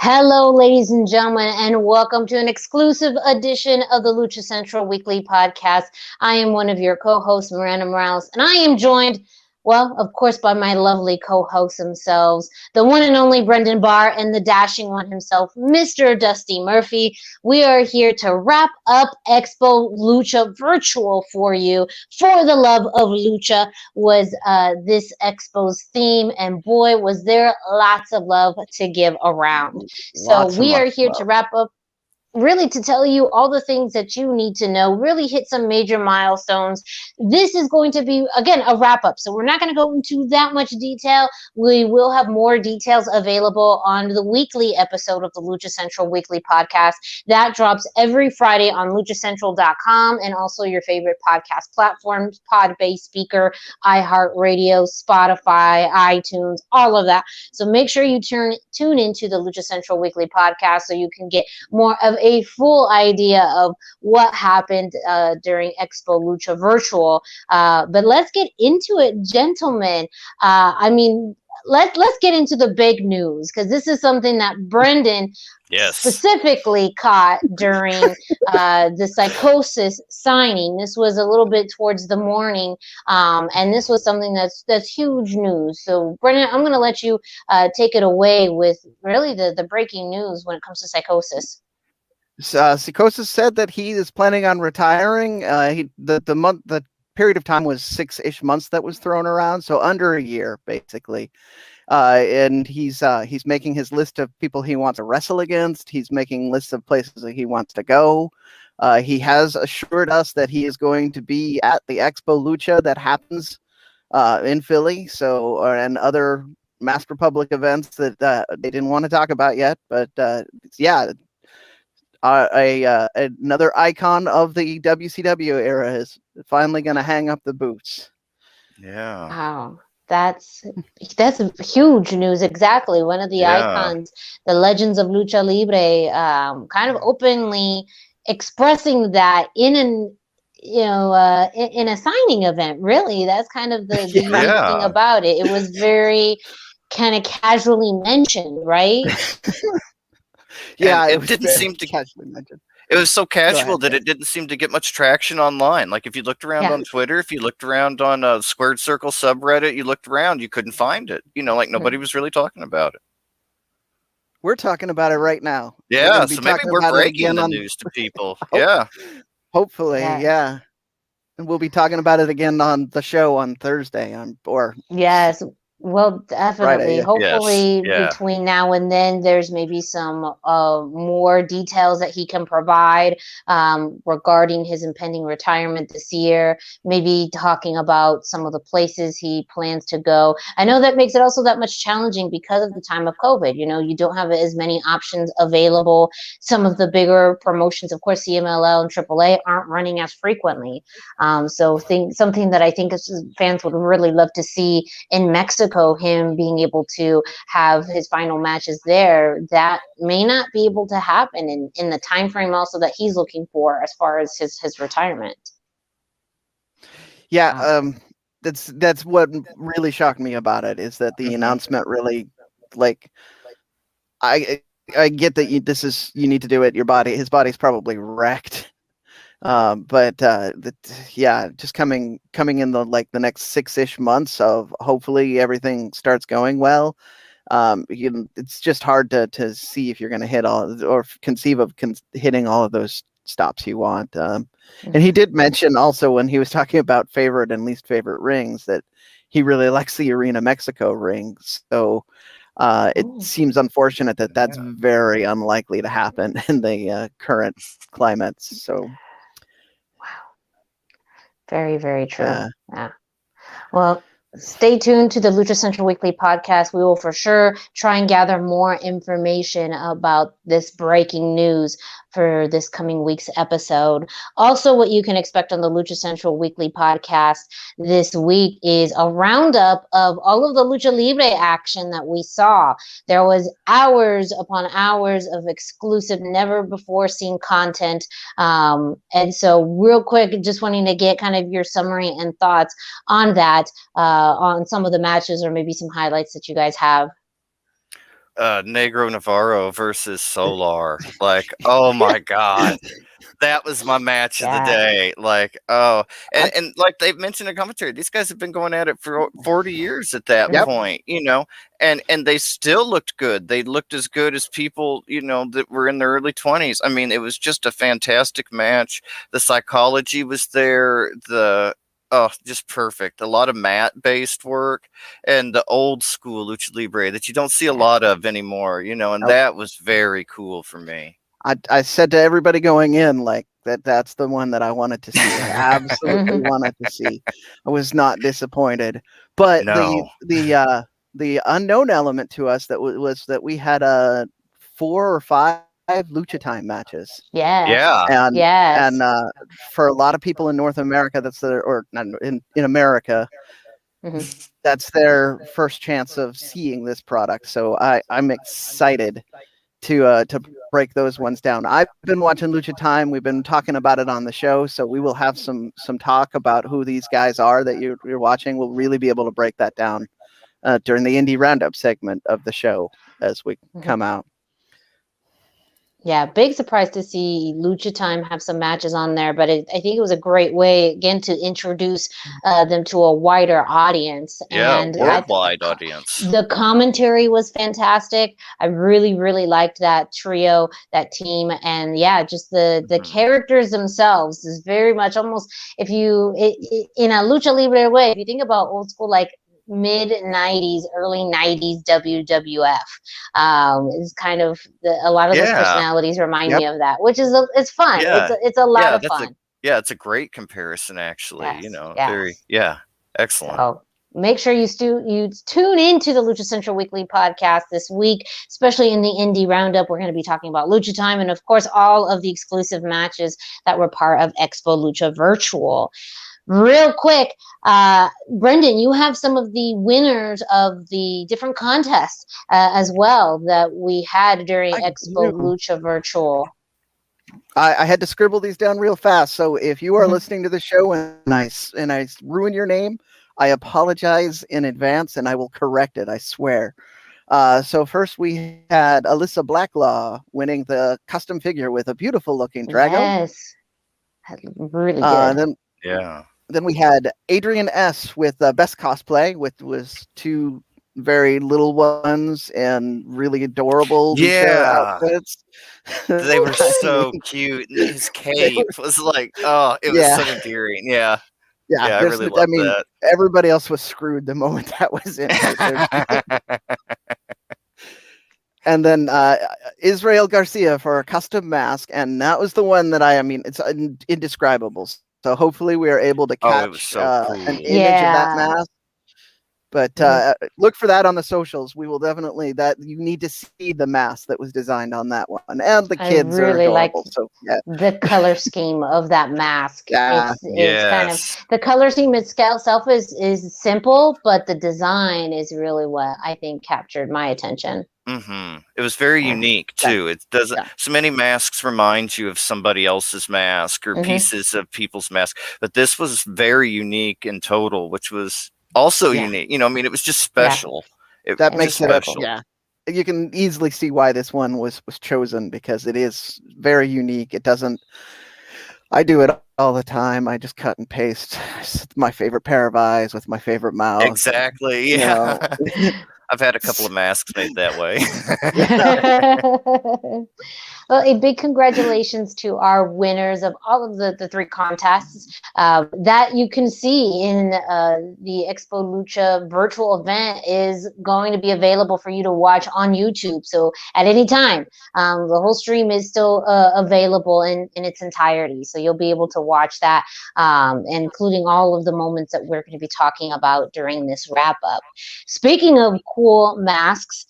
Hello, ladies and gentlemen, and welcome to an exclusive edition of the Lucha Central Weekly Podcast. I am one of your co-hosts, Miranda Morales, and I am joined, well, of course, by my lovely co-hosts themselves, the one and only Brendan Barr and the dashing one himself, Mr. Dusty Murphy. We are here to wrap up Expo Lucha Virtual for you. For the love of Lucha was this Expo's theme, and boy, was there lots of love to give around. So we are here to wrap up, really to tell you all the things that you need to know, really hit some major milestones. This is going to be, again, a wrap-up, so we're not going to go into that much detail. We will have more details available on the weekly episode of the Lucha Central Weekly Podcast. That drops every Friday on luchacentral.com and also your favorite podcast platforms, Podbase, Speaker, iHeartRadio, Spotify, iTunes, all of that. So make sure you tune into the Lucha Central Weekly Podcast so you can get more of a full idea of what happened during Expo Lucha Virtual. But let's get into it, gentlemen. Let's get into the big news, because this is something that Brendan specifically caught during the Psychosis signing. This was a little bit towards the morning, and this was something that's huge news. So, Brendan, I'm going to let you take it away with really the breaking news when it comes to Psychosis. Psychosis said that he is planning on retiring. The period of time was 6-ish months that was thrown around, so under a year basically. And he's making his list of people he wants to wrestle against. He's making lists of places that he wants to go. He has assured us that he is going to be at the Expo Lucha that happens in Philly, and other Masked Republic events that they didn't want to talk about yet. But another icon of the WCW era is finally going to hang up the boots. Yeah. Wow. That's huge news. Exactly. One of the icons, the legends of Lucha Libre, kind of openly expressing that in a signing event. Really, that's kind of the unique thing about it. It was very kind of casually mentioned, right? Yeah, it didn't seem to casually mentioned. It was so casual that it didn't seem to get much traction online. Like if you looked around on Twitter, if you looked around on Squared Circle subreddit, you looked around, you couldn't find it. Nobody was really talking about it. We're talking about it right now. Yeah, so maybe we're breaking the news to people. Hopefully, yeah. And we'll be talking about it again on the show on Thursday, Yes. Well, definitely. Friday. Hopefully, between now and then, there's maybe some more details that he can provide regarding his impending retirement this year. Maybe talking about some of the places he plans to go. I know that makes it also that much challenging because of the time of COVID. You don't have as many options available. Some of the bigger promotions, of course, CMLL and AAA aren't running as frequently. Something that I think fans would really love to see in Mexico, him being able to have his final matches there, that may not be able to happen in the time frame also that he's looking for as far as his retirement. That's what really shocked me about it, is that the announcement really, I get that you need to do it. His body's probably wrecked. Just coming in the next 6-ish months of hopefully everything starts going well. It's just hard to see if you're going to hit or conceive of hitting all of those stops you want. And he did mention also, when he was talking about favorite and least favorite rings, that he really likes the Arena Mexico ring. So it seems unfortunate that that's very unlikely to happen in the current climate. So. Very, very true. Yeah. Well, stay tuned to the Lucha Central Weekly Podcast. We will for sure try and gather more information about this breaking news for this coming week's episode. Also, what you can expect on the Lucha Central Weekly Podcast this week is a roundup of all of the Lucha Libre action that we saw. There was hours upon hours of exclusive, never before seen content. And so real quick, just wanting to get kind of your summary and thoughts on that, on some of the matches, or maybe some highlights that you guys have. Negro Navarro versus Solar. Like, oh my god. That was my match of the day. Like, and like they've mentioned in commentary, these guys have been going at it for 40 years at that point, and they still looked good. They looked as good as people, that were in their early 20s. I mean, it was just a fantastic match. The psychology was there. Just perfect. A lot of mat-based work and the old school lucha libre that you don't see a lot of anymore, and that was very cool for me. I said to everybody going in, like, that's the one that I wanted to see. I absolutely wanted to see. I was not disappointed. But the unknown element to us was that we had 4 or 5 Lucha Time matches. And for a lot of people in North America, or not in America, that's their first chance of seeing this product. So I'm excited to break those ones down. I've been watching Lucha Time. We've been talking about it on the show, so we will have some talk about who these guys are that you're watching. We'll really be able to break that down during the Indie Roundup segment of the show as we come out. Yeah, big surprise to see Lucha Time have some matches on there, but I think it was a great way, again, to introduce them to a wider audience. Yeah, worldwide audience. The commentary was fantastic. I really, really liked that trio, that team. And yeah, just the characters themselves is very much almost, if you, in a Lucha Libre way, if you think about old school, like, mid-90s, early 90s WWF is kind of a lot of those personalities remind me of that, which is it's fun. It's a lot of fun. It's a great comparison, actually. Very excellent. So make sure you tune into the Lucha Central Weekly podcast this week, especially in the Indie Roundup. We're going to be talking about Lucha Time and, of course, all of the exclusive matches that were part of Expo Lucha Virtual. Real quick, Brendan, you have some of the winners of the different contests as well that we had during Expo Lucha Virtual. I had to scribble these down real fast. So if you are listening to the show and I ruin your name, I apologize in advance and I will correct it. I swear. So first we had Alyssa Blacklaw winning the custom figure with a beautiful looking dragon. Yes, really good. Then we had Adrian S. with best cosplay, was 2 very little ones and really adorable outfits. They were so cute. His cape was like, it was so endearing. Yeah, I really loved that. Everybody else was screwed the moment that was in. And then Israel Garcia for a custom mask, and that was the one that it's indescribable. So hopefully we are able to catch an image of that mask. But look for that on the socials. We will definitely you need to see the mask that was designed on that one, and the kids are adorable. The color scheme of that mask. It's kind of the color scheme itself is simple, but the design is really what I think captured my attention. It was very unique too. It doesn't. So many masks remind you of somebody else's mask or pieces of people's mask, but this was very unique in total, which was also unique. It was just special. That makes it special. You can easily see why this one was chosen, because it is very unique. It doesn't. I do it all the time. I just cut and paste my favorite pair of eyes with my favorite mouth. Exactly. Yeah. I've had a couple of masks made that way. Well, a big congratulations to our winners of all of the 3 contests that you can see in the Expo Lucha virtual event is going to be available for you to watch on YouTube. So at any time, the whole stream is still available in its entirety. So you'll be able to watch that, including all of the moments that we're going to be talking about during this wrap up. Speaking of cool masks,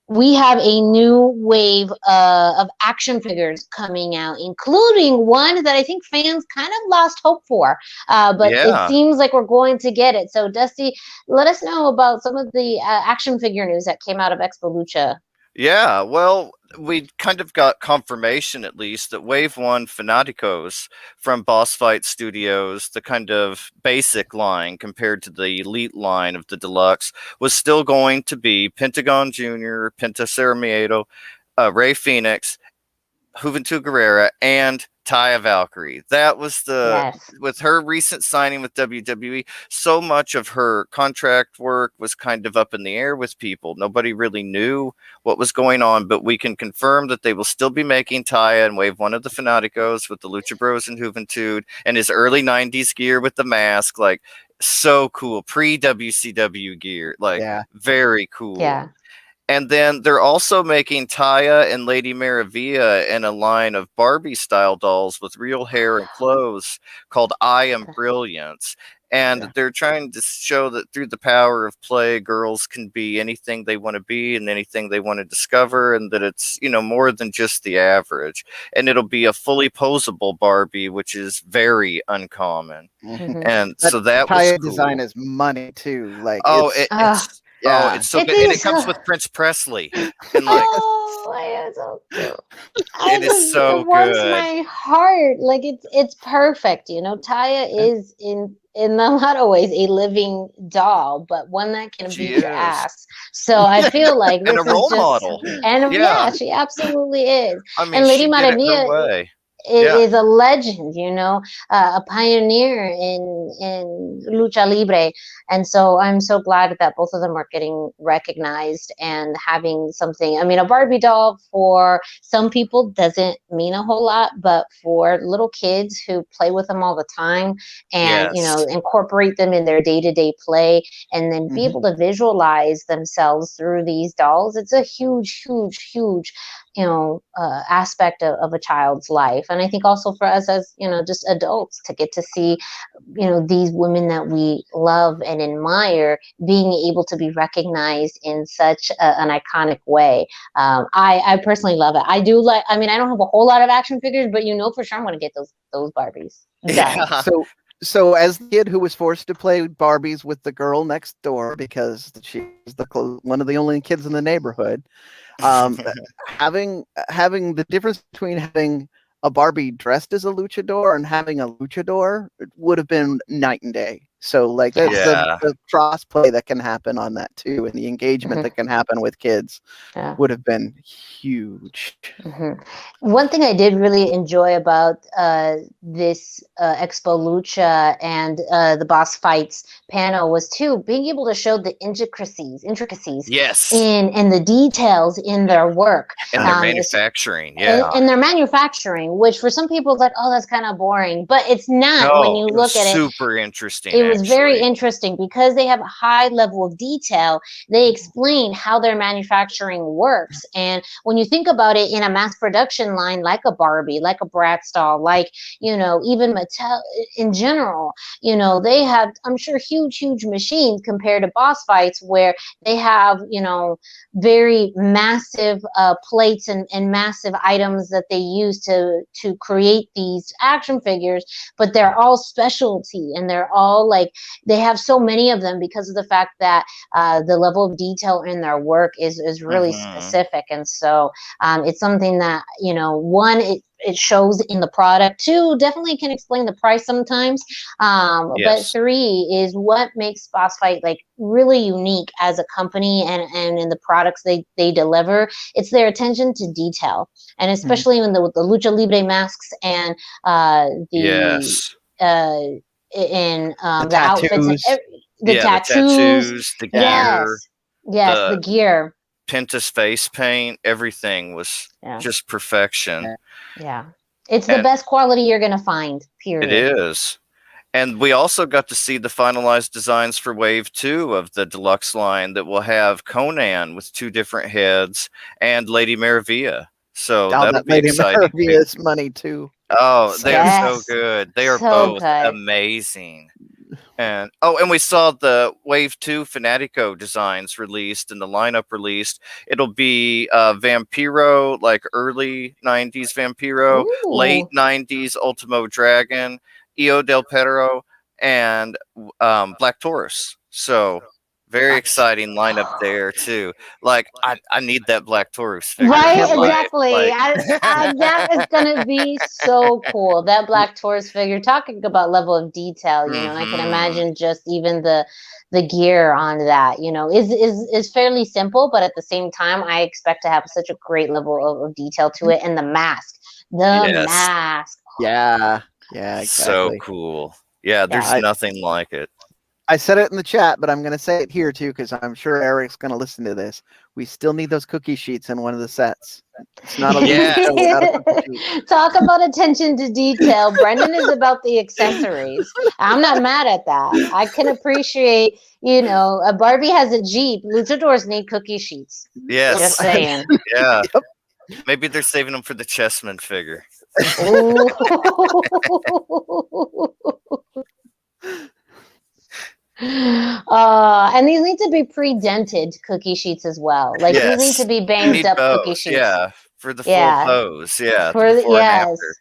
we have a new wave of action figures coming out, including one that I think fans kind of lost hope for, but it seems like we're going to get it. So, Dusty, let us know about some of the action figure news that came out of Expo Lucha. Yeah, well, we kind of got confirmation at least that Wave 1 Fanaticos from Boss Fight Studios, the kind of basic line compared to the elite line of the deluxe, was still going to be Pentagon Jr., Penta Ceremieto, Ray Phoenix, Juventud Guerrera, and Taya Valkyrie. That was Yes. with her recent signing with WWE, so much of her contract work was kind of up in the air with people. Nobody really knew what was going on, but we can confirm that they will still be making Taya and Wave 1 of the Fanaticos with the Lucha Bros and Juventud and his early 90s gear with the mask. Like, so cool. Pre-WCW gear. Like, Yeah. very cool. Yeah. And then they're also making Taya and Lady Maravilla in a line of Barbie style dolls with real hair and clothes called I Am Brilliance. And Yeah. they're trying to show that through the power of play, girls can be anything they want to be and anything they want to discover, and that it's, more than just the average. And it'll be a fully posable Barbie, which is very uncommon. Mhm. And That so that was Taya cool. design is money too. Like, Oh, it's it's so It good. And it is comes so- with Prince Presley. And like, Oh, I am so cute. it is so it warms good. my heart. Like it's perfect. Taya is in a lot of ways a living doll, but one that can She beat your is. ass. So I feel like And this a role is just model. and Yeah. yeah, she absolutely is. I mean, And Lady she did it her Maravilla way. Yeah. is a legend, a pioneer in lucha libre, and so I'm so glad that both of them are getting recognized and having something. I mean, a Barbie doll for some people doesn't mean a whole lot, but for little kids who play with them all the time and Yes. incorporate them in their day-to-day play, and then be able to visualize themselves through these dolls, it's a huge, huge, huge aspect of a child's life. And I think also for us as just adults to get to see these women that we love and admire being able to be recognized in such an iconic way. I personally love it. I do like, I mean, I don't have a whole lot of action figures, but for sure I'm going to get those Barbies. Yeah. So as the kid who was forced to play Barbies with the girl next door because she was one of the only kids in the neighborhood, having the difference between having a Barbie dressed as a luchador and having a luchador would have been night and day. So like that's the cross play that can happen on that too, and the engagement that can happen with kids would have been huge. One thing I did really enjoy about this Expo Lucha and the boss fights panel was too being able to show the intricacies Yes. in the details in their work and their manufacturing. Yeah. And their manufacturing, which for some people is like, oh, that's kind of boring, but it's not when you look at it. Super interesting. It was very interesting because they have a high level of detail. They explain how their manufacturing works. And when you think about it in a mass production line, like a Barbie, like a Bratz doll, like, even Mattel in general, they have, I'm sure, huge, huge machines compared to boss fights where they have, very massive plates and massive items that they use to create these action figures, but they're all specialty and they're all like, they have so many of them because of the fact that the level of detail in their work is really specific. And so it's something that, one, it shows in the product. Two, definitely can explain the price sometimes. But three is what makes Boss Fight like really unique as a company and in the products they deliver. It's their attention to detail, and especially in the Lucha Libre masks and the outfits and the tattoos, the gear, the gear. Penta's face paint, everything was just perfection. Yeah. It's the best quality you're going to find, period. It is. And we also got to see the finalized designs for Wave 2 of the deluxe line that will have Conan with 2 different heads and Lady Maravilla. So that'll be Lady exciting. Maravilla's money too. Oh, they're so good. They are both amazing. And we saw the Wave 2 Fanatico designs released and the lineup released. It'll be Vampiro, like early 90s Vampiro, late 90s Ultimo Dragon, Io del Perro, and Black Taurus. So Very exciting lineup there too. Like I need that Black Taurus figure. Right, can't wait. exactly. Like, That is gonna be so cool. That Black Taurus figure. Talking about level of detail, I can imagine just even the gear on that. Is fairly simple, but at the same time, I expect to have such a great level of detail to it. And the mask, mask. Yeah, so exactly. cool. Yeah, there's Yeah. nothing like it. I said it in the chat, but I'm going to say it here too because I'm sure Eric's going to listen to this. We still need those cookie sheets in one of the sets. It's not a Yes. show without a cookie sheet. Talk about attention to detail. Brendan is about the accessories. I'm not mad at that. I can appreciate, a Barbie has a Jeep. Luchadors need cookie sheets. Yes. Just saying. Yeah. Yep. Maybe they're saving them for the Chessman figure. Ooh. And these need to be pre-dented cookie sheets as well. Like these need to be banged up cookie sheets. Yeah, for the full pose. Yeah, for the before and yes, after.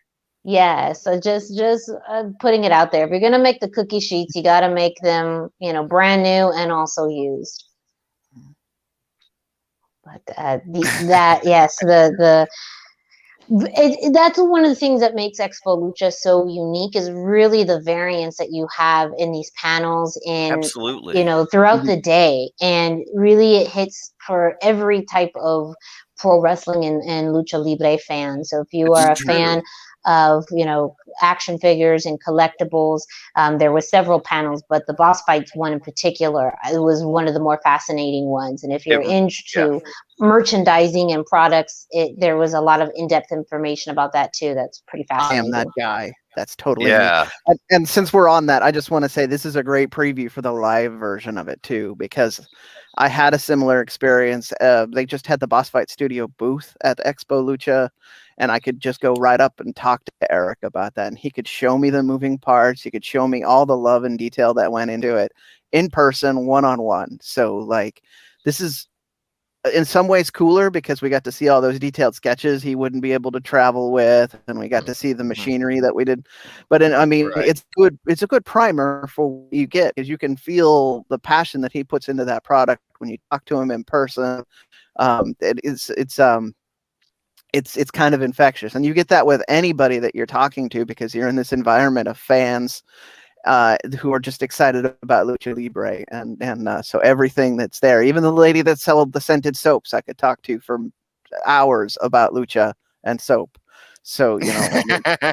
yes. So just putting it out there. If you're gonna make the cookie sheets, you got to make them, brand new and also used. But that's one of the things that makes Expo Lucha so unique is really the variants that you have in these panels Absolutely. throughout the day. And really it hits for every type of pro wrestling and lucha libre fan. So if you are a fan of, action figures and collectibles, there were several panels, but the boss fights one in particular, it was one of the more fascinating ones. And if you're into merchandising and products, there was a lot of in-depth information about that too. That's pretty fascinating. I am that guy. That's totally me. And since we're on that, I just want to say this is a great preview for the live version of it too, because I had a similar experience. They just had the Boss Fight Studio booth at Expo Lucha, and I could just go right up and talk to Eric about that, and he could show me the moving parts. He could show me all the love and detail that went into it in person, one-on-one. So like, this is in some ways cooler because we got to see all those detailed sketches he wouldn't be able to travel with, and we got to see the machinery that we did. But it's good. It's a good primer for what you get, because you can feel the passion that he puts into that product when you talk to him in person. It's kind of infectious, and you get that with anybody that you're talking to because you're in this environment of fans who are just excited about Lucha Libre, and so everything that's there, even the lady that sold the scented soaps, I could talk to for hours about Lucha and soap. So I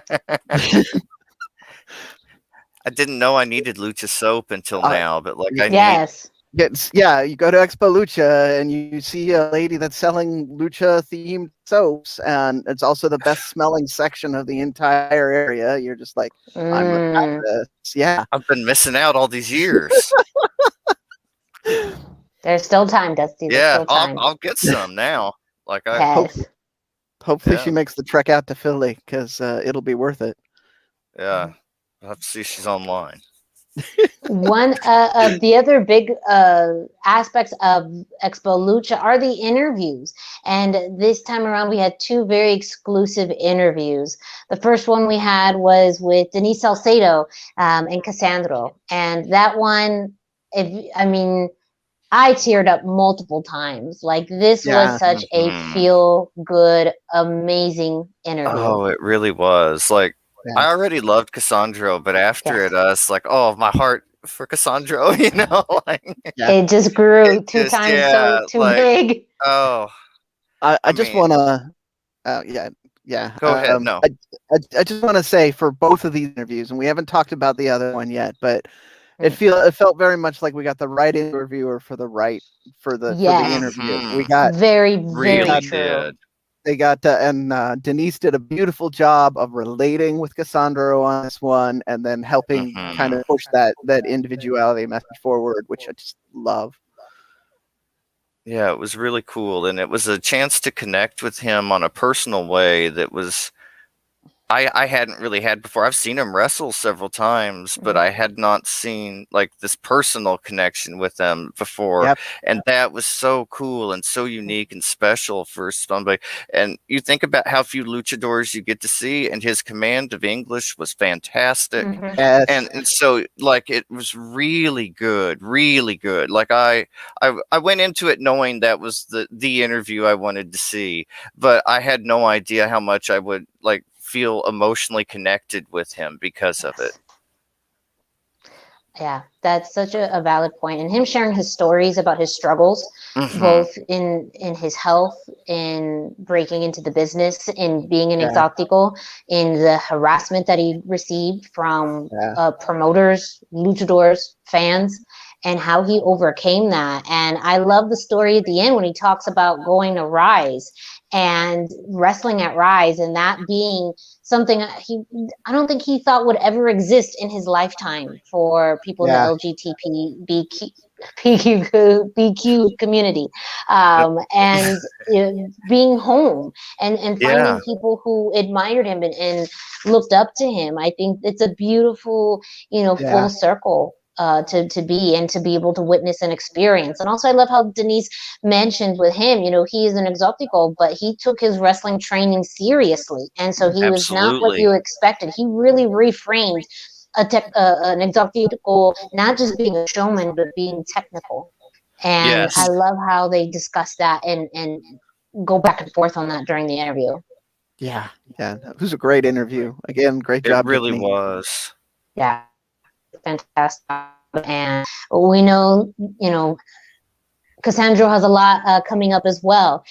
didn't know I needed Lucha soap until now, but like I you go to Expo Lucha and you see a lady that's selling Lucha themed soaps, and it's also the best smelling section of the entire area. You're just like, I'm about this. Yeah, I've been missing out all these years. There's still time, Dusty. Yeah, I'll get some now. Like hopefully she makes the trek out to Philly, because it'll be worth it. Yeah, I'll have to see if she's online. One of the other big aspects of Expo Lucha are the interviews. And this time around, we had two very exclusive interviews. The first one we had was with Denise Salcedo and Cassandro. And that one, I teared up multiple times. Like, this was such a feel-good, amazing interview. Oh, it really was. Like, I already loved Cassandro, but after it, I was like, oh, my heart for Cassandro, it just grew two times too big. Oh, I just want to, Go ahead. No, I just want to say, for both of these interviews, and we haven't talked about the other one yet, but it felt very much like we got the right interviewer for the interview. We got very true. They got and Denise did a beautiful job of relating with Cassandro on this one, and then helping kind of push that individuality message forward, which I just love. Yeah, it was really cool, and it was a chance to connect with him on a personal way that was I hadn't really had before. I've seen him wrestle several times, but I had not seen like this personal connection with them before. Yep. And that was so cool and so unique and special for somebody. And you think about how few luchadors you get to see, and his command of English was fantastic. Yes. And so like it was really good, really good. Like I went into it knowing that was the interview I wanted to see, but I had no idea how much I would like feel emotionally connected with him because of it. Yeah, that's such a valid point. And him sharing his stories about his struggles, both in his health, in breaking into the business, in being an exotico, in the harassment that he received from promoters, luchadors, fans, and how he overcame that. And I love the story at the end when he talks about going to Rise and wrestling at Rise, and that being something I don't think he thought would ever exist in his lifetime for people in the LGBTQ community, and being home and finding people who admired him and looked up to him. I think it's a beautiful, full circle to be and to be able to witness and experience. And also I love how Denise mentioned with him, he is an exotico, but he took his wrestling training seriously. And so he was not what you expected. He really reframed an exotico, not just being a showman, but being technical. And I love how they discuss that and go back and forth on that during the interview. Yeah. It was a great interview. Again, great job. It really was. Yeah. Fantastic. And we know, Cassandro has a lot coming up as well,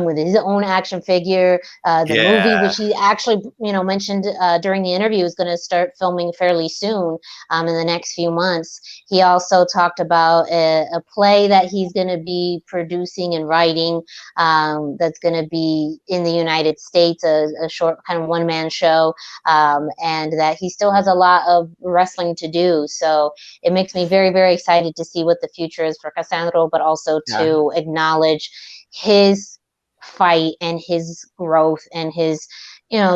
with his own action figure. The movie, which he actually, mentioned during the interview, is going to start filming fairly soon, in the next few months. He also talked about a play that he's going to be producing and writing, that's going to be in the United States, a short kind of one-man show, and that he still has a lot of wrestling to do. So it makes me very, very excited to see what the future is for Cassandro, but also to acknowledge his fight and his growth and his,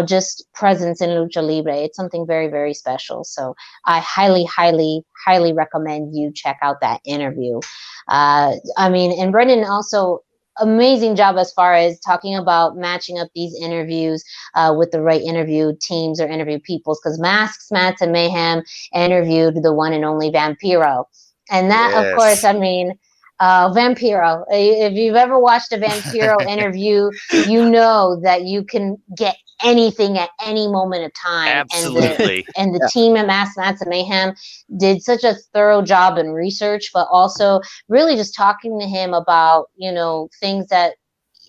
just presence in Lucha Libre. It's something very, very special. So I highly, highly, highly recommend you check out that interview. And Brendan also, amazing job as far as talking about matching up these interviews with the right interview teams or interview peoples, because Masks, Mats, and Mayhem interviewed the one and only Vampiro. And that, of course, Vampiro. If you've ever watched a Vampiro interview, you know that you can get anything at any moment of time. Absolutely. And the team at Masks, Mats, and Mayhem did such a thorough job in research, but also really just talking to him about, things that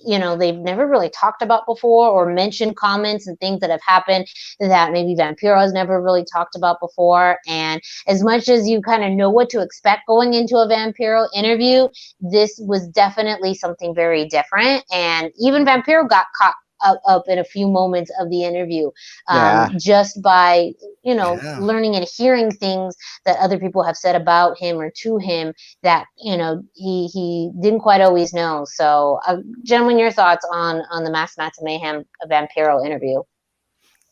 they've never really talked about before, or mentioned comments and things that have happened that maybe Vampiro has never really talked about before. And as much as you kind of know what to expect going into a Vampiro interview, this was definitely something very different. And even Vampiro got caught up in a few moments of the interview, just by learning and hearing things that other people have said about him or to him that he didn't quite always know. So gentlemen, your thoughts on the Masks, Mats, and Mayhem Vampiro interview?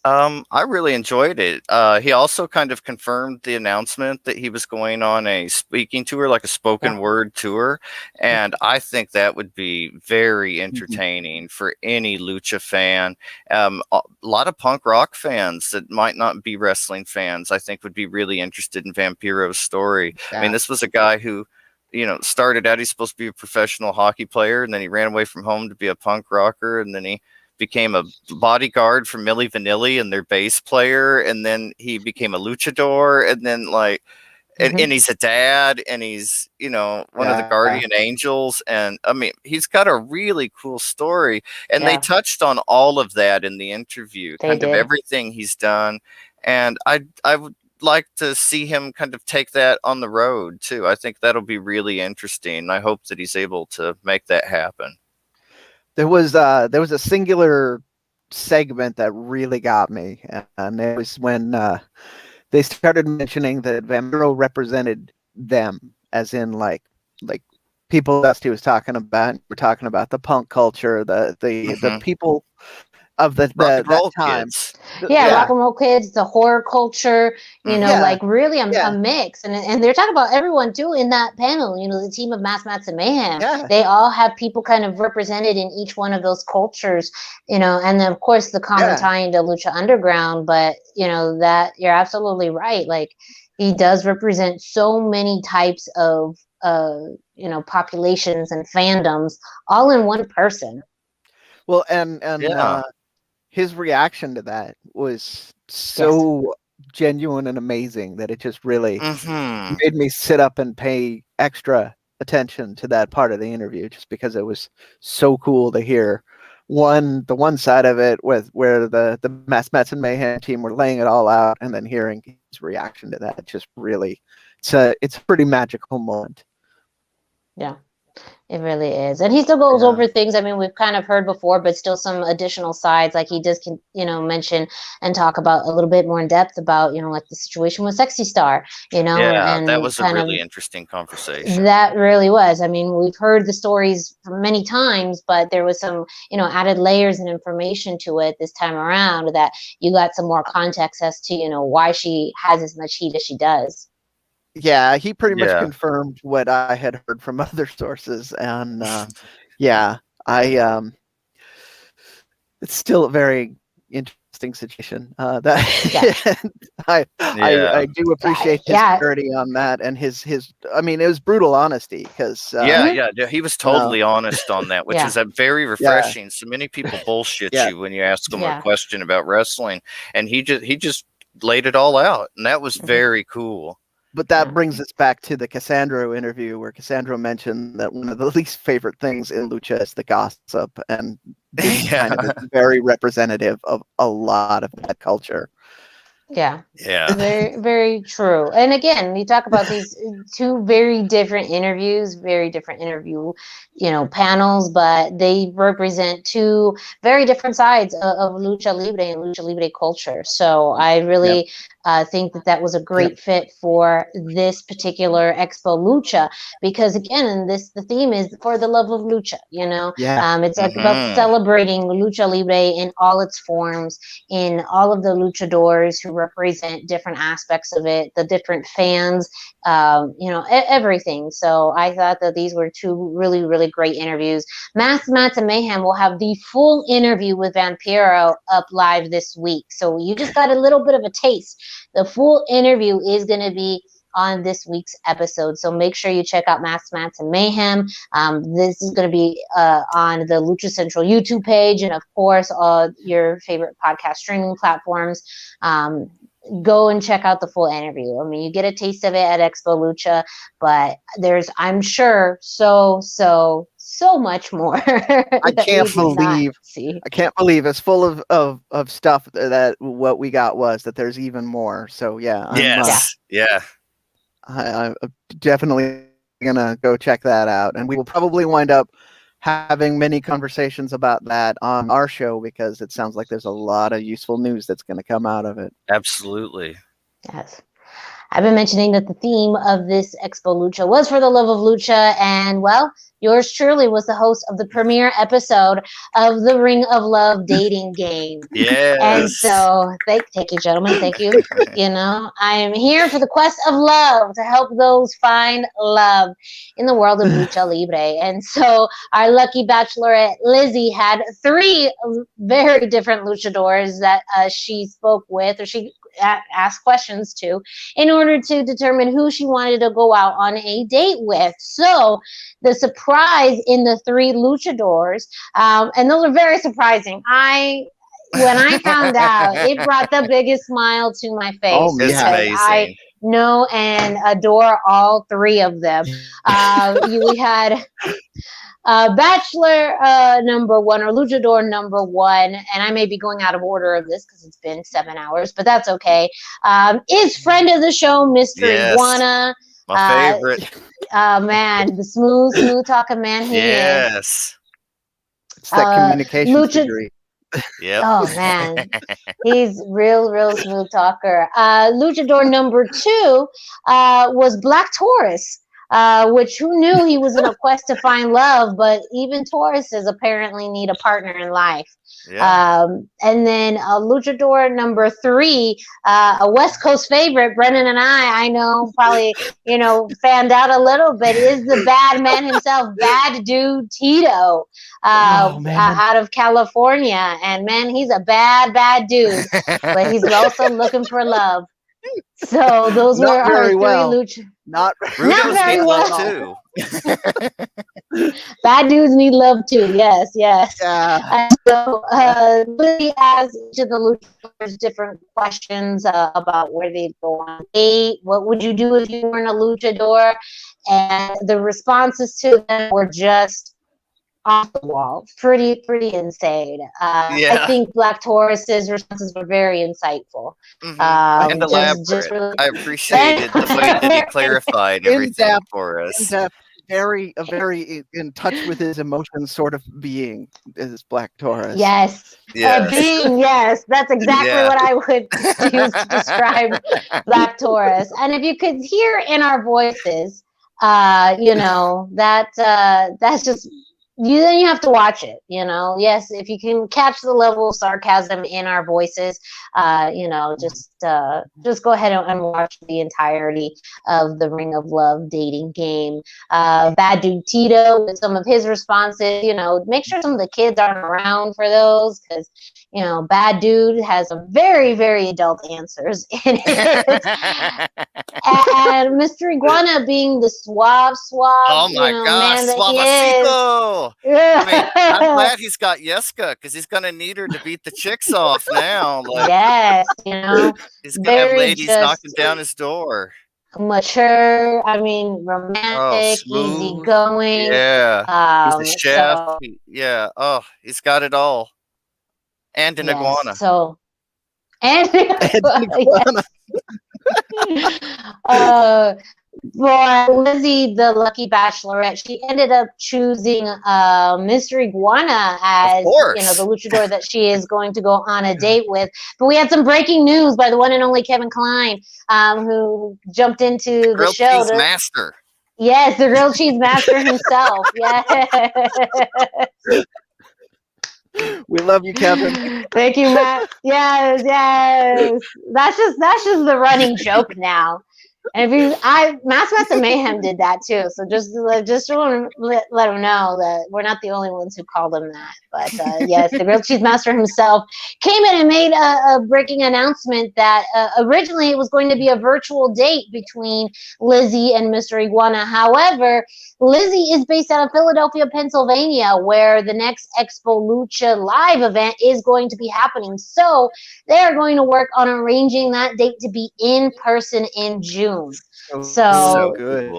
I really enjoyed it. He also kind of confirmed the announcement that he was going on a speaking tour, like a spoken word tour. And I think that would be very entertaining for any Lucha fan. A lot of punk rock fans that might not be wrestling fans, I think, would be really interested in Vampiro's story. I mean, this was a guy who, started out, he's supposed to be a professional hockey player, and then he ran away from home to be a punk rocker, and then he became a bodyguard for Milli Vanilli and their bass player, and then he became a luchador, and then and he's a dad, and he's one of the guardian angels, and I mean, he's got a really cool story, and they touched on all of that in the interview, of everything he's done, and I would like to see him kind of take that on the road too. I think that'll be really interesting. I hope that he's able to make that happen. There was a singular segment that really got me, and it was when they started mentioning that Vampiro represented them, as in like people that he was talking about. We're talking about the punk culture, the people of Rock and roll that time. kids. Yeah, rock and roll kids, the horror culture, you know, like really a mix. And they're talking about everyone too in that panel, you know, the team of Mass Mats and Mayhem. Yeah. They all have people kind of represented in each one of those cultures, you know, and then of course the common tie into Lucha Underground, but you know, that you're absolutely right. Like he does represent so many types of you know, populations and fandoms all in one person. Well, and his reaction to that was so genuine and amazing that it just really made me sit up and pay extra attention to that part of the interview, just because it was so cool to hear the one side of it with where the Mass Mats and Mayhem team were laying it all out, and then hearing his reaction to that. Just really, it's a pretty magical moment. Yeah. It really is. And he still goes over things, I mean, we've kind of heard before, but still some additional sides. Like he does, you know, mention and talk about a little bit more in depth about, you know, like the situation with Sexy Star, you know. Yeah, and that was a really interesting conversation. That really was. I mean, we've heard the stories many times, but there was some, you know, added layers and information to it this time around that you got some more context as to, you know, why she has as much heat as she does. Yeah, he pretty much confirmed what I had heard from other sources, and it's still a very interesting situation. I do appreciate his clarity on that, and his. I mean, it was brutal honesty, because he was totally honest on that, which is a very refreshing. So many people bullshit you when you ask them a question about wrestling, and he just laid it all out, and that was very cool. But that brings us back to the Cassandro interview, where Cassandro mentioned that one of the least favorite things in Lucha is the gossip, and this kind of is very representative of a lot of that culture. Yeah. Very, very true. And again, you talk about these two very different interviews, very different interview, you know, panels, but they represent two very different sides of Lucha Libre and Lucha Libre culture. So I really think that was a great fit for this particular Expo Lucha, because again, the theme is for the love of Lucha, you know. It's like about celebrating Lucha Libre in all its forms, in all of the luchadors who represent different aspects of it, the different fans, you know, everything. So I thought that these were two really, really great interviews. Mass Mats and Mayhem will have the full interview with Vampiro up live this week. So you just got a little bit of a taste. The full interview is going to be on this week's episode. So make sure you check out Mass Mats and Mayhem. This is going to be on the Lucha Central YouTube page, and of course, all your favorite podcast streaming platforms. Go and check out the full interview. I mean, you get a taste of it at Expo Lucha, but there's, I'm sure, so much more. I can't believe it's full of stuff that what we got was that there's even more. So I'm definitely gonna go check that out, and we will probably wind up having many conversations about that on our show, because it sounds like there's a lot of useful news that's going to come out of it. Absolutely. Yes. I've been mentioning that the theme of this Expo Lucha was for the love of Lucha, and well, yours truly was the host of the premiere episode of the Ring of Love dating game. Yes. And so thank you, gentlemen. Thank you. You know, I am here for the quest of love, to help those find love in the world of Lucha Libre. And so our lucky bachelorette, Lizzie, had 3 very different luchadors that she spoke with, or she asked questions to, in order to determine who she wanted to go out on a date with. So the surprise in the 3 luchadors, and those are very surprising. When I found out, it brought the biggest smile to my face. Oh, it's amazing. I know and adore all 3 of them. We had Bachelor number 1, or Luchador number 1, and I may be going out of order of this because it's been 7 hours, but that's okay. Is friend of the show, Mr. Iguana. My favorite. Man, the smooth talking man he is. It's that communication degree. Yep. Oh man, he's real smooth talker. Luchador number 2 was Black Taurus. which who knew he was in a quest to find love, but even Tauruses apparently need a partner in life. Yeah. And then Luchador number 3, a West Coast favorite, Brennan and I know probably, fanned out a little bit, is the bad man himself, Bad Dude Tito, out of California. And man, he's a bad dude, but he's also looking for love. So those were our 3 Lucha. Not very need well. love too. Bad dudes need love too. Yes. Yeah. And so Lily asked each of the luchadors different questions about where they'd go on a date. What would you do if you weren't a luchador? And the responses to them were just off the wall, pretty insane. I think Black Taurus's responses were very insightful. And elaborate. Really, I appreciated the way that he clarified everything for us. Very in touch with his emotions sort of being is Black Taurus. Yes. Yes, that's exactly what I would use to describe Black Taurus. And if you could hear in our voices, that's just then you have to watch it. Yes, if you can catch the level of sarcasm in our voices, just go ahead and watch the entirety of the Ring of Love dating game. Bad Dude Tito with some of his responses, make sure some of the kids aren't around for those, because Bad Dude has some very, very adult answers in it. And Mr. Iguana being the suave, oh my gosh, suavecito. I mean, I'm glad he's got Yeska, because he's gonna need her to beat the chicks off now. Yes, he's gonna have ladies knocking down his door. Mature, romantic, easygoing. Yeah, he's a chef. He's got it all, and an iguana. And an iguana. For Lizzie, the lucky bachelorette, she ended up choosing Mr. Iguana as the luchador that she is going to go on a date with. But we had some breaking news by the one and only Kevin Klein, who jumped into the show. Grilled cheese master. Yes, the grilled cheese master himself. Yes. We love you, Kevin. Thank you, Matt. Yes. That's just the running joke now. And Mass and Mayhem did that too. So just want to let them know that we're not the only ones who called him that. But yes, the grilled cheese master himself came in and made a breaking announcement that originally it was going to be a virtual date between Lizzie and Mr. Iguana. However, Lizzie is based out of Philadelphia, Pennsylvania, where the next Expo Lucha live event is going to be happening. So they are going to work on arranging that date to be in person in June. So good.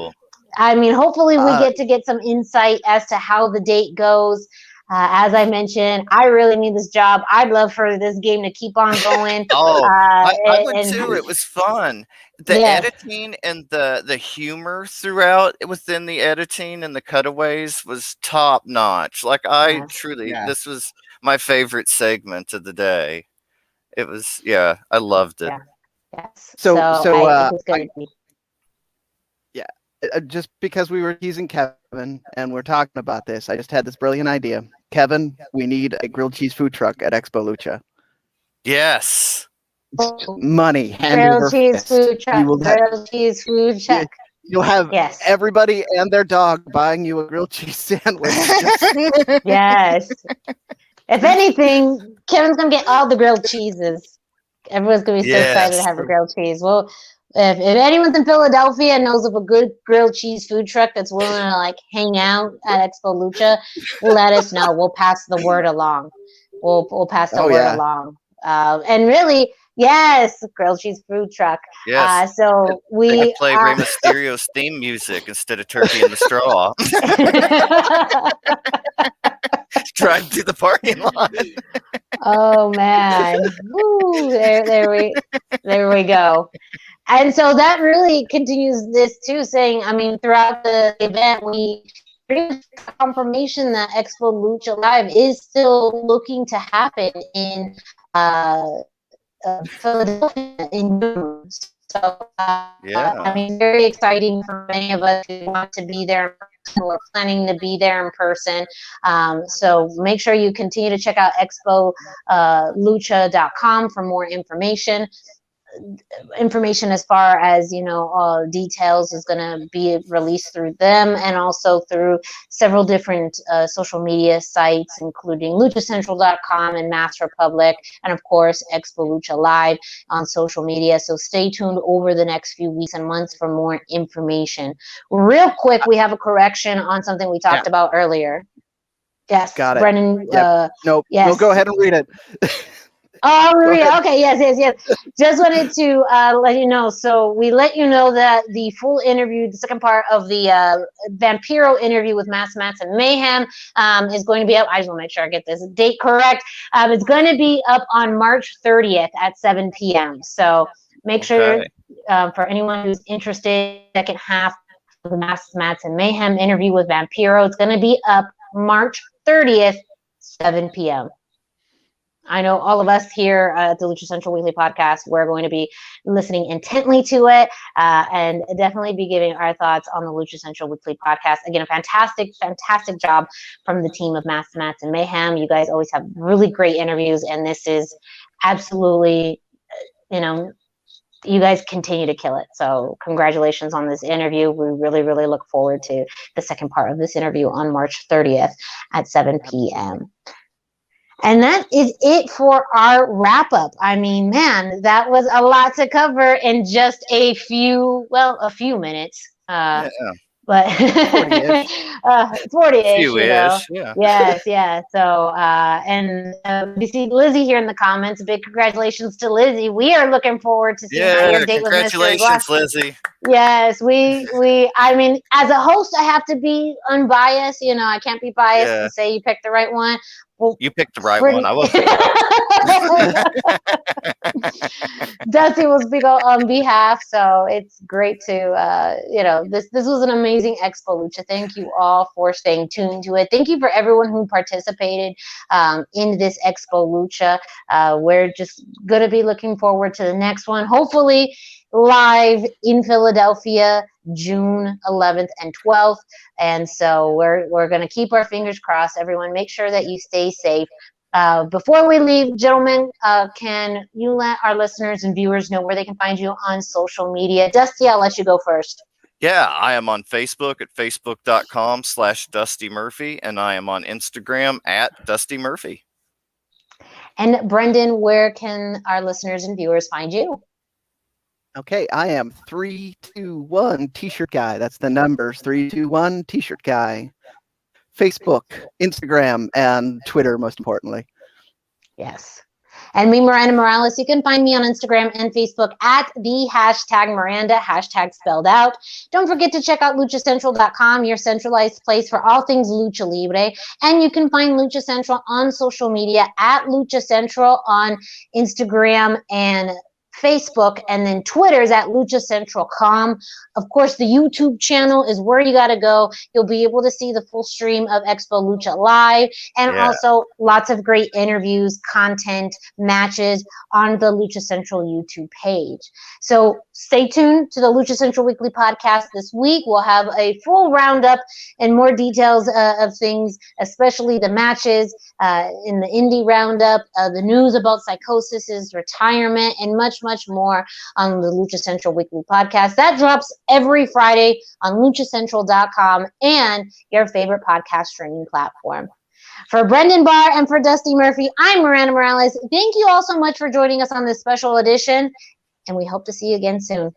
Hopefully we get some insight as to how the date goes. As I mentioned, I really need this job. I'd love for this game to keep on going. I would too. It was fun. The editing and the humor throughout within the editing and the cutaways was top notch. Like this was my favorite segment of the day. It was, I loved it. Yes. Just because we were teasing Kevin and we're talking about this, I just had this brilliant idea. Kevin, we need a grilled cheese food truck at Expo Lucha. Yes. Money. Grilled cheese food truck. Grilled cheese food truck. You'll have everybody and their dog buying you a grilled cheese sandwich. Yes. If anything, Kevin's going to get all the grilled cheeses. Everyone's going to be so excited to have a grilled cheese. Well, if anyone's in Philadelphia and knows of a good grilled cheese food truck that's willing to hang out at Expo Lucha, let us know. We'll pass the word along. We'll pass the word along. And really, yes, grilled cheese food truck. Yes. So we play Rey Mysterio's theme music instead of Turkey in the Straw. Drive to the parking lot. Oh man! Woo, there we go. And so that really continues this too, saying, throughout the event, we get confirmation that Expo Lucha Live is still looking to happen in Philadelphia in June. So, Yeah. I mean, very exciting for many of us who want to be there, who are planning to be there in person. So make sure you continue to check out expo lucha.com for more information. Information as far as details is going to be released through them, and also through several different social media sites, including luchacentral.com and Mass Republic, and of course Expo Lucha Live on social media. So stay tuned over the next few weeks and months for more information. Real quick, we have a correction on something we talked about earlier. Yes, Got it. Brendan. Yep. Nope. Yes. No, go ahead and read it. Oh, Maria. Okay. Yes. Just wanted to let you know. So we let you know that the full interview, the second part of the Vampiro interview with Mass Mats and Mayhem is going to be up. I just want to make sure I get this date correct. It's going to be up on March 30th at 7 p.m. So make sure for anyone who's interested, second half of the Mass Mats and Mayhem interview with Vampiro, it's going to be up March 30th, 7 p.m. I know all of us here at the Lucha Central Weekly Podcast, we're going to be listening intently to it and definitely be giving our thoughts on the Lucha Central Weekly Podcast. Again, a fantastic job from the team of Mass Mats and Mayhem. You guys always have really great interviews, and this is absolutely, you guys continue to kill it. So congratulations on this interview. We really, really look forward to the second part of this interview on March 30th at 7 p.m. And that is it for our wrap up. I mean, man, that was a lot to cover in just a few minutes. But 40-ish. 40-ish, Yeah. So, we see Lizzie here in the comments. Big congratulations to Lizzie. We are looking forward to seeing how your date with Mr. Congratulations, Lizzie. Yes, I mean, as a host, I have to be unbiased. I can't be biased and say you picked the right one. Well, you picked the right one. I wasn't. Dusty will speak on behalf, so it's great to, this was an amazing Expo Lucha. Thank you all for staying tuned to it. Thank you for everyone who participated in this Expo Lucha. We're just going to be looking forward to the next one, hopefully live in Philadelphia, June 11th and 12th. And so we're going to keep our fingers crossed. Everyone, make sure that you stay safe. Before we leave, gentlemen, can you let our listeners and viewers know where they can find you on social media? Dusty, I'll let you go first. Yeah, I am on Facebook at facebook.com/Dusty Murphy, and I am on Instagram at Dusty Murphy. And Brendan, where can our listeners and viewers find you? Okay, I am 321 T-shirt guy. That's the numbers, 321 T-shirt guy. Facebook, Instagram, and Twitter, most importantly. Yes. And me, Miranda Morales, you can find me on Instagram and Facebook at the #Miranda, hashtag spelled out. Don't forget to check out luchacentral.com, your centralized place for all things Lucha Libre. And you can find Lucha Central on social media at Lucha Central on Instagram and Facebook, and then Twitter is at luchacentral.com. Of course, the YouTube channel is where you got to go. You'll be able to see the full stream of Expo Lucha Live, and also lots of great interviews, content, matches on the Lucha Central YouTube page. So stay tuned to the Lucha Central Weekly Podcast this week. We'll have a full roundup and more details of things, especially the matches in the indie roundup, the news about Psychosis's retirement, and much more on the Lucha Central Weekly Podcast. That drops every Friday on luchacentral.com and your favorite podcast streaming platform. For Brendan Barr and for Dusty Murphy, I'm Miranda Morales. Thank you all so much for joining us on this special edition, and we hope to see you again soon.